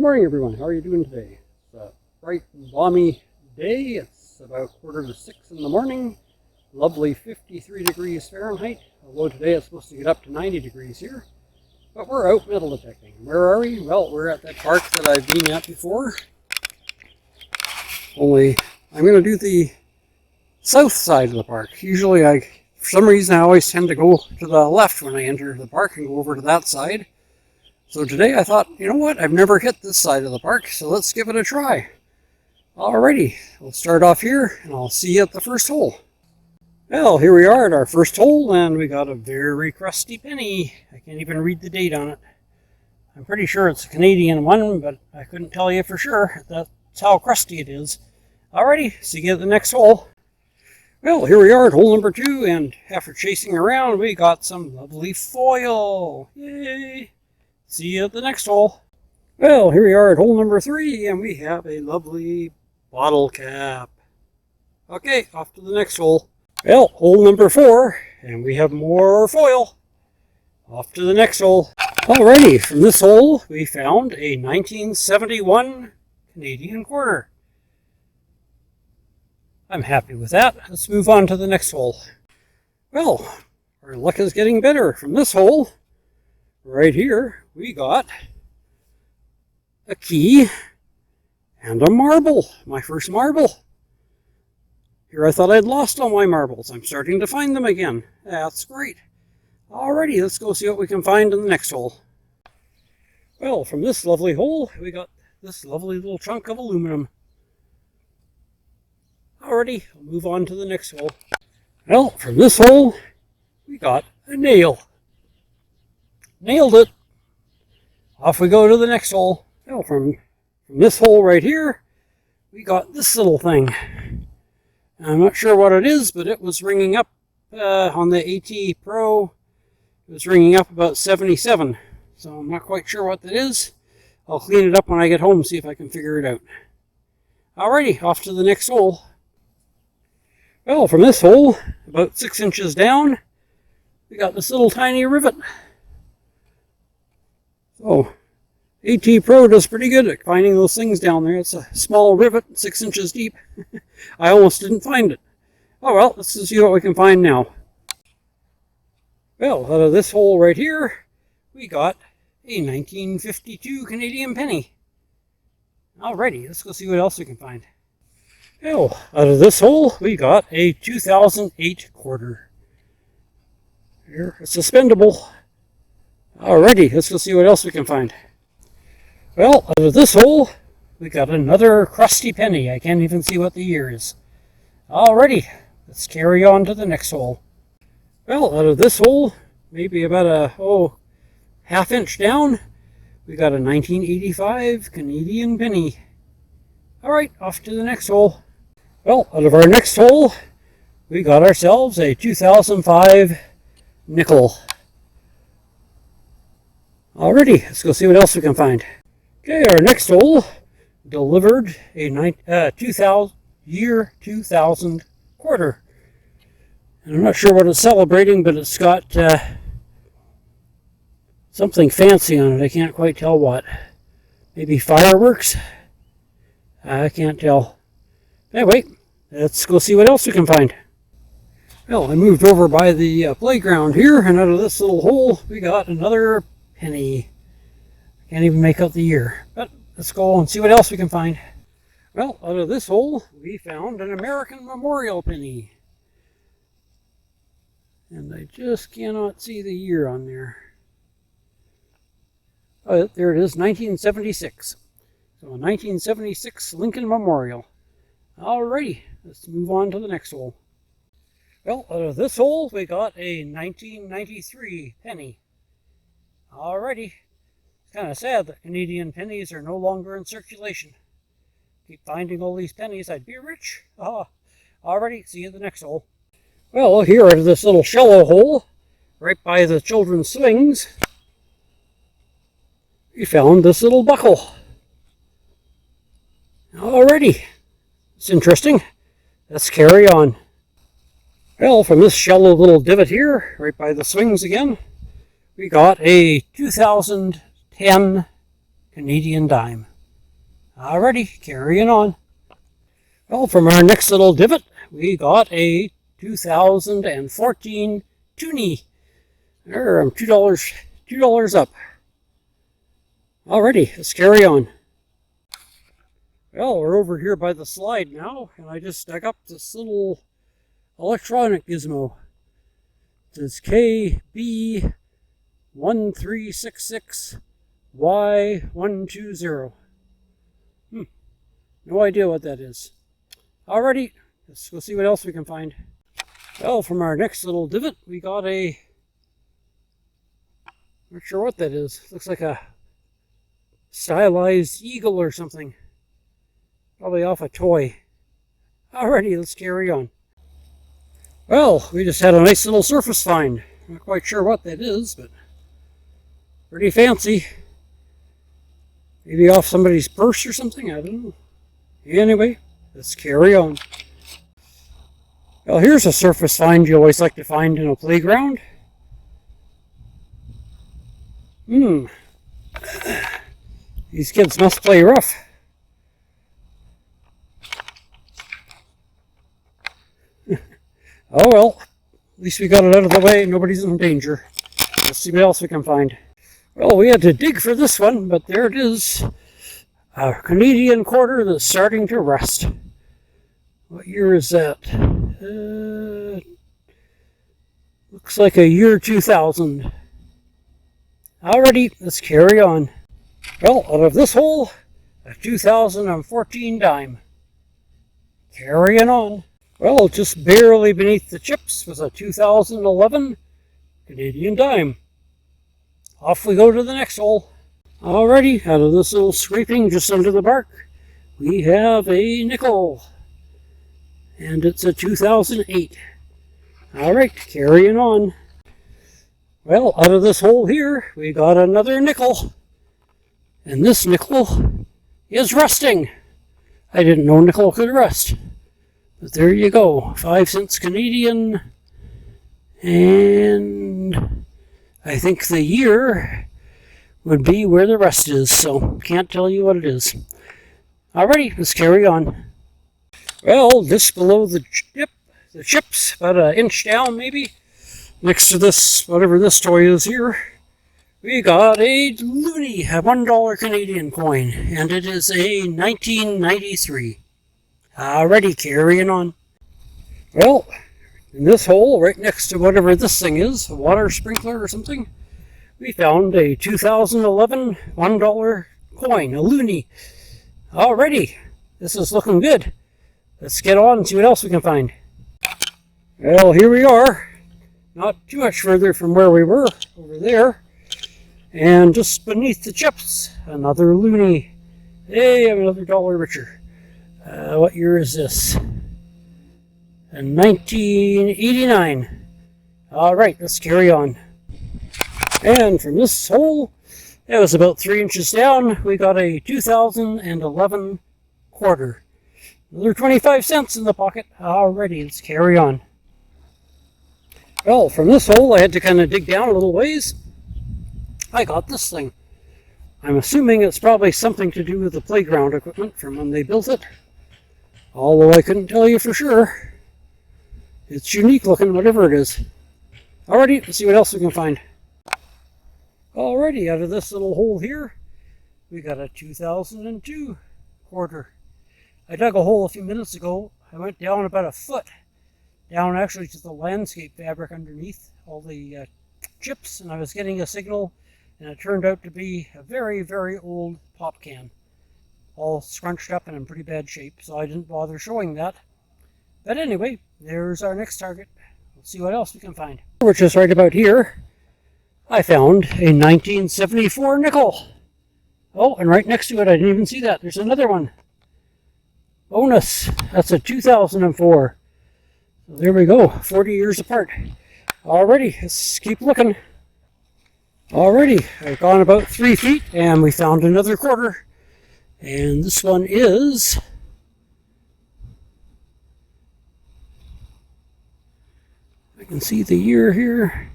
morning, everyone. How are you doing today? It's a bright, balmy day. It's about 5:45 in the morning. Lovely 53 degrees Fahrenheit. Although today it's supposed to get up to 90 degrees here. But we're out metal detecting. Where are we? Well, we're at that park that I've been at before. Only I'm going to do the south side of the park. Usually for some reason, I always tend to go to the left when I enter the park and go over to that side. So today I thought, you know what, I've never hit this side of the park, so let's give it a try. Alrighty, we'll start off here, and I'll see you at the first hole. Well, here we are at our first hole, and we got a very crusty penny. I can't even read the date on it. I'm pretty sure it's a Canadian one, but I couldn't tell you for sure. That's how crusty it is. Alrighty, see you at the next hole. Well, here we are at hole number 2, and after chasing around, we got some lovely foil. Yay! See you at the next hole. Well, here we are at hole number 3, and we have a lovely bottle cap. Okay, off to the next hole. Well, hole number 4, and we have more foil. Off to the next hole. Alrighty, from this hole, we found a 1971 Canadian quarter. I'm happy with that. Let's move on to the next hole. Well, our luck is getting better. From this hole, right here, we got a key and a marble. My first marble. Here I thought I'd lost all my marbles. I'm starting to find them again. That's great. Alrighty, let's go see what we can find in the next hole. Well, from this lovely hole, we got this lovely little chunk of aluminum. Alrighty, I'll move on to the next hole. Well, from this hole, we got a nail. Nailed it. Off we go to the next hole. Well, from this hole right here, we got this little thing. I'm not sure what it is, but it was ringing up on the AT Pro. It was ringing up about 77. So I'm not quite sure what that is. I'll clean it up when I get home, see if I can figure it out. Alrighty, off to the next hole. Well, from this hole, about 6 inches down, we got this little tiny rivet. So, AT Pro does pretty good at finding those things down there. It's a small rivet, 6 inches deep. I almost didn't find it. Oh well, let's see what we can find now. Well, out of this hole right here, we got a 1952 Canadian penny. Alrighty, let's go see what else we can find. Well, out of this hole, we got a 2008 quarter. Here, it's suspendable. Alrighty, let's go see what else we can find. Well, out of this hole, we got another crusty penny. I can't even see what the year is. Alrighty, let's carry on to the next hole. Well, out of this hole, maybe about a half inch down, we got a 1985 Canadian penny. Alright, off to the next hole. Well, out of our next hole, we got ourselves a 2005 nickel. Alrighty, let's go see what else we can find. Okay, our next hole delivered a 2000 quarter. And I'm not sure what it's celebrating, but it's got something fancy on it. I can't quite tell what. Maybe fireworks? I can't tell. Anyway, let's go see what else we can find. Well, I moved over by the playground here, and out of this little hole, we got another penny. Can't even make out the year, but let's go and see what else we can find. Well, out of this hole, we found an American memorial penny. And I just cannot see the year on there. Oh, there it is, 1976. So a 1976 Lincoln Memorial. Alrighty, let's move on to the next hole. Well, out of this hole, we got a 1993 penny. Alrighty. It's kind of sad that Canadian pennies are no longer in circulation. Keep finding all these pennies, I'd be rich. Alrighty, see you at the next hole. Well, here out of this little shallow hole, right by the children's swings, we found this little buckle. Alrighty, it's interesting. Let's carry on. Well, from this shallow little divot here, right by the swings again, we got a 2010 Canadian dime. Alrighty, carrying on. Well, from our next little divot, we got a 2014 toonie. There, I'm $2 up. Alrighty, let's carry on. Well, we're over here by the slide now, and I just dug up this little electronic gizmo. It says KB1366Y120. No idea what that is. Alrighty, let's go see what else we can find. Well, from our next little divot, we got a... not sure what that is. Looks like a stylized eagle or something. Probably off a toy. Alrighty, let's carry on. Well, we just had a nice little surface find. Not quite sure what that is, but pretty fancy. Maybe off somebody's purse or something, I don't know. Anyway, let's carry on. Well, here's a surface find you always like to find in a playground. These kids must play rough. Oh well, at least we got it out of the way, nobody's in danger. Let's see what else we can find. Well, we had to dig for this one, but there it is. A Canadian quarter that's starting to rust. What year is that? Looks like a year 2000. Alrighty, let's carry on. Well, out of this hole, a 2014 dime. Carrying on. Well, just barely beneath the chips was a 2011 Canadian dime. Off we go to the next hole. Alrighty, out of this little scraping just under the bark, we have a nickel. And it's a 2008. Alright, carrying on. Well, out of this hole here, we got another nickel. And this nickel is rusting. I didn't know nickel could rust. But there you go, 5 cents Canadian. And I think the year would be where the rest is, so can't tell you what it is. Alrighty, let's carry on. Well, just below the chips, about an inch down maybe, next to this, whatever this toy is here, we got a loonie, a $1 Canadian coin, and it is a 1993. Alrighty, carrying on. Well, in this hole, right next to whatever this thing is, a water sprinkler or something, we found a 2011 $1 coin, a loonie. Alrighty, this is looking good. Let's get on and see what else we can find. Well, here we are. Not too much further from where we were, over there. And just beneath the chips, another loonie. Hey, I'm another dollar richer. What year is this? 1989. Alright, let's carry on. And from this hole, it was about 3 inches down, we got a 2011 quarter. Another 25 cents in the pocket. Alrighty, let's carry on. Well, from this hole, I had to kind of dig down a little ways. I got this thing. I'm assuming it's probably something to do with the playground equipment from when they built it. Although I couldn't tell you for sure. It's unique looking, whatever it is. Alrighty, let's see what else we can find. Alrighty, out of this little hole here, we got a 2002 quarter. I dug a hole a few minutes ago. I went down about a foot. Down actually to the landscape fabric underneath all the chips, and I was getting a signal, and it turned out to be a very, very old pop can. All scrunched up and in pretty bad shape, so I didn't bother showing that. But anyway, there's our next target. Let's see what else we can find. Which is right about here. I found a 1974 nickel. Oh, and right next to it, I didn't even see that. There's another one. Bonus. That's a 2004. So there we go, 40 years apart. Alrighty, let's keep looking. Alrighty, I've gone about 3 feet, and we found another quarter. And this one is... I can see the year here.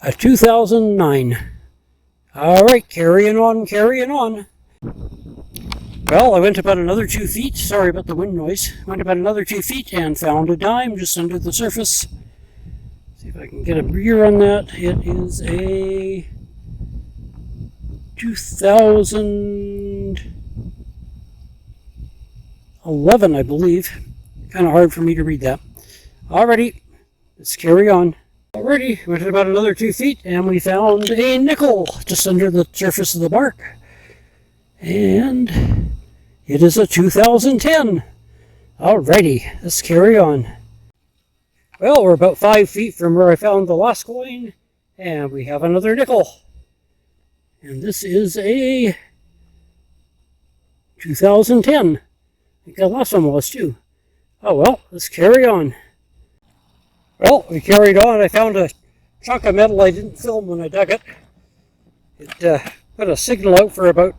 A 2009. Alright, carrying on, carrying on. Well, I went about another 2 feet. Sorry about the wind noise. Went about another 2 feet and found a dime just under the surface. See if I can get a year on that. It is a 2011, I believe. Kind of hard for me to read that. Alrighty, let's carry on. Alrighty, went about another 2 feet and we found a nickel just under the surface of the bark. And it is a 2010. Alrighty, let's carry on. Well, we're about 5 feet from where I found the last coin, and we have another nickel. And this is a 2010. I think the last one was too. Oh well, let's carry on. Well, we carried on. I found a chunk of metal I didn't film when I dug it. It put a signal out for about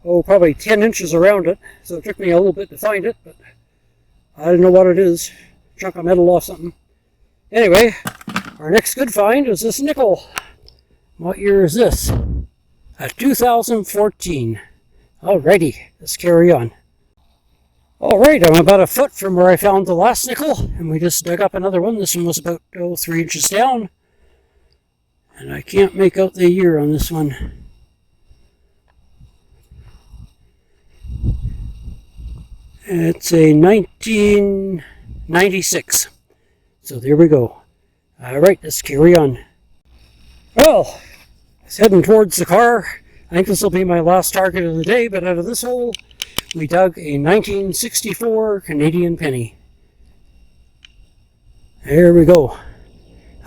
probably 10 inches around it, so it took me a little bit to find it, but I don't know what it is. Chunk of metal off something. Anyway, our next good find is this nickel. What year is this? A 2014. Alrighty, let's carry on. Alright, I'm about a foot from where I found the last nickel, and we just dug up another one. This one was about 3 inches down, and I can't make out the year on this one. It's a 1996. So there we go. Alright, let's carry on. Well, it's heading towards the car. I think this will be my last target of the day, but out of this hole, we dug a 1964 Canadian penny. There we go.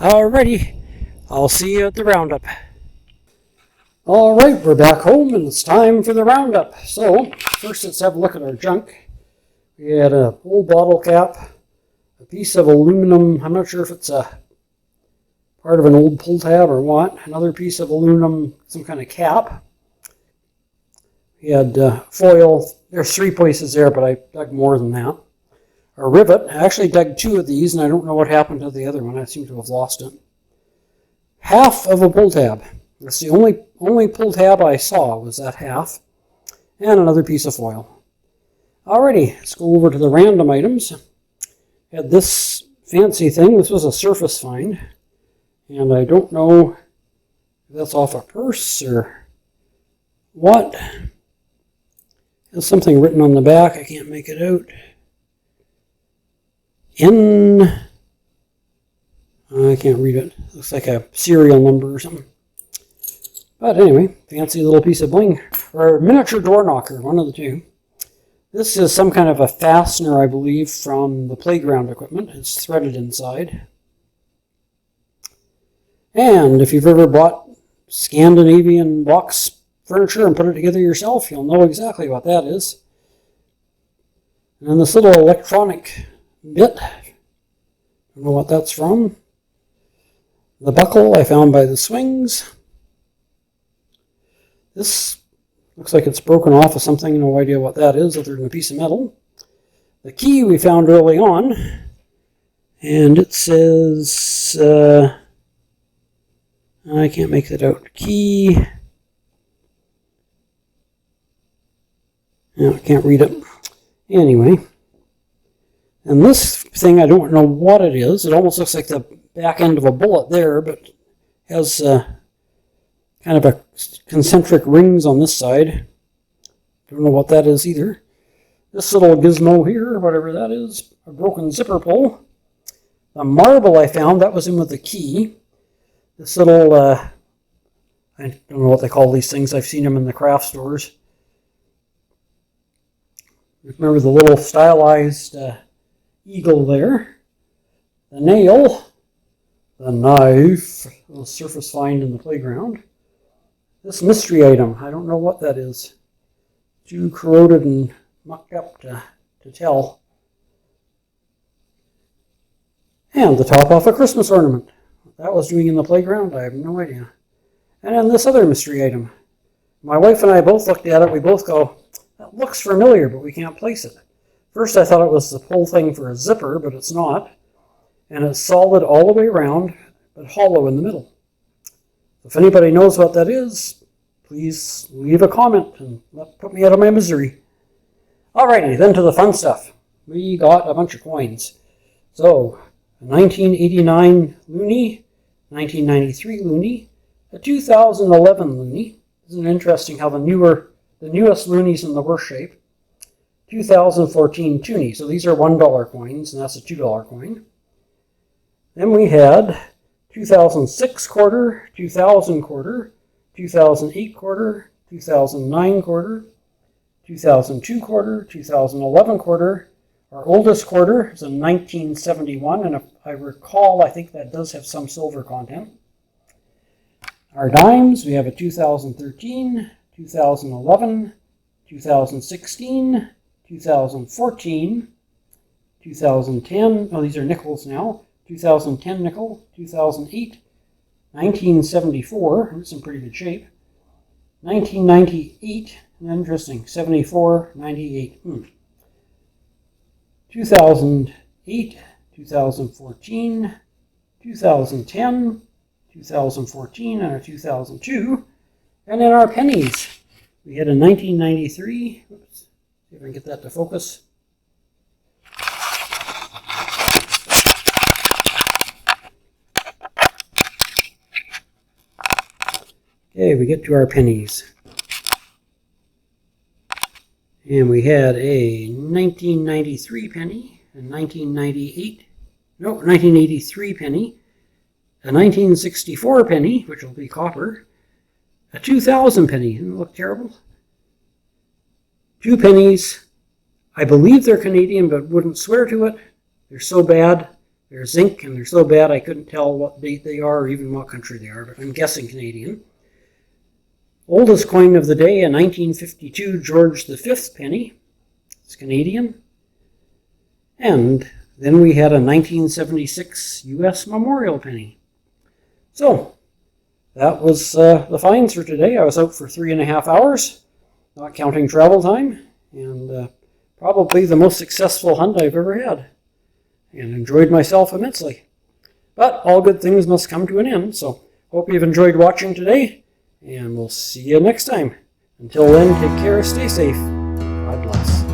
Alrighty, I'll see you at the roundup. Alright, we're back home and it's time for the roundup. So, first let's have a look at our junk. We had an old bottle cap, a piece of aluminum, I'm not sure if it's a part of an old pull tab or what, another piece of aluminum, some kind of cap. We had foil, there's 3 places there, but I dug more than that. A rivet, I actually dug 2 of these and I don't know what happened to the other one, I seem to have lost it. Half of a pull tab, that's the only pull tab I saw was that half, and another piece of foil. Alrighty, let's go over to the random items. Had this fancy thing. This was a surface find. And I don't know if that's off a purse or what. There's something written on the back. I can't make it out. I can't read it. Looks like a serial number or something. But anyway, fancy little piece of bling. Or miniature door knocker, one of the two. This is some kind of a fastener, I believe, from the playground equipment. It's threaded inside. And if you've ever bought Scandinavian box furniture and put it together yourself, you'll know exactly what that is. And then this little electronic bit, I don't know what that's from. The buckle I found by the swings. This looks like it's broken off of something, no idea what that is other than a piece of metal. The key we found early on, and it says, I can't make that out. Key. No, I can't read it. Anyway. And this thing, I don't know what it is. It almost looks like the back end of a bullet there, but has kind of a concentric rings on this side. Don't know what that is either. This little gizmo here, whatever that is, a broken zipper pull. The marble I found, that was in with the key. This little, I don't know what they call these things. I've seen them in the craft stores. Remember the little stylized eagle there. The nail. The knife. A little surface find in the playground. This mystery item, I don't know what that is. Too corroded and mucked up to tell. And the top off a Christmas ornament. What that was doing in the playground, I have no idea. And then this other mystery item. My wife and I both looked at it, we both go, that looks familiar, but we can't place it. First I thought it was the pull thing for a zipper, but it's not. And it's solid all the way around, but hollow in the middle. If anybody knows what that is, please leave a comment and put me out of my misery. Alrighty, then to the fun stuff. We got a bunch of coins. So, a 1989 loonie, 1993 loonie, a 2011 loonie. Isn't it interesting how the newest loonies in the worst shape? 2014 toonie. So these are $1 coins, and that's a $2 coin. Then we had 2006 quarter, 2000 quarter, 2008 quarter, 2009 quarter, 2002 quarter, 2011 quarter. Our oldest quarter is a 1971, and if I recall, I think that does have some silver content. Our dimes, we have a 2013, 2011, 2016, 2014, 2010, oh these are nickels now, 2010 nickel, 2008, 1974, it's in pretty good shape, 1998, interesting, 74, 98, 2008, 2014, 2010, 2014, and a 2002, and then our pennies. We had a 1993, oops, see if I can get that to focus. Okay, we get to our pennies. And we had a 1993 penny, a 1983 penny, a 1964 penny, which will be copper, a 2000 penny, doesn't it look terrible? 2 pennies, I believe they're Canadian, but wouldn't swear to it. They're so bad, they're zinc, and they're so bad I couldn't tell what date they are or even what country they are, but I'm guessing Canadian. Oldest coin of the day, a 1952 George V penny. It's Canadian. And then we had a 1976 U.S. Memorial penny. So, that was the finds for today. I was out for 3.5 hours, not counting travel time, and probably the most successful hunt I've ever had, and enjoyed myself immensely. But all good things must come to an end, so hope you've enjoyed watching today. And we'll see you next time. Until then, take care, stay safe. God bless.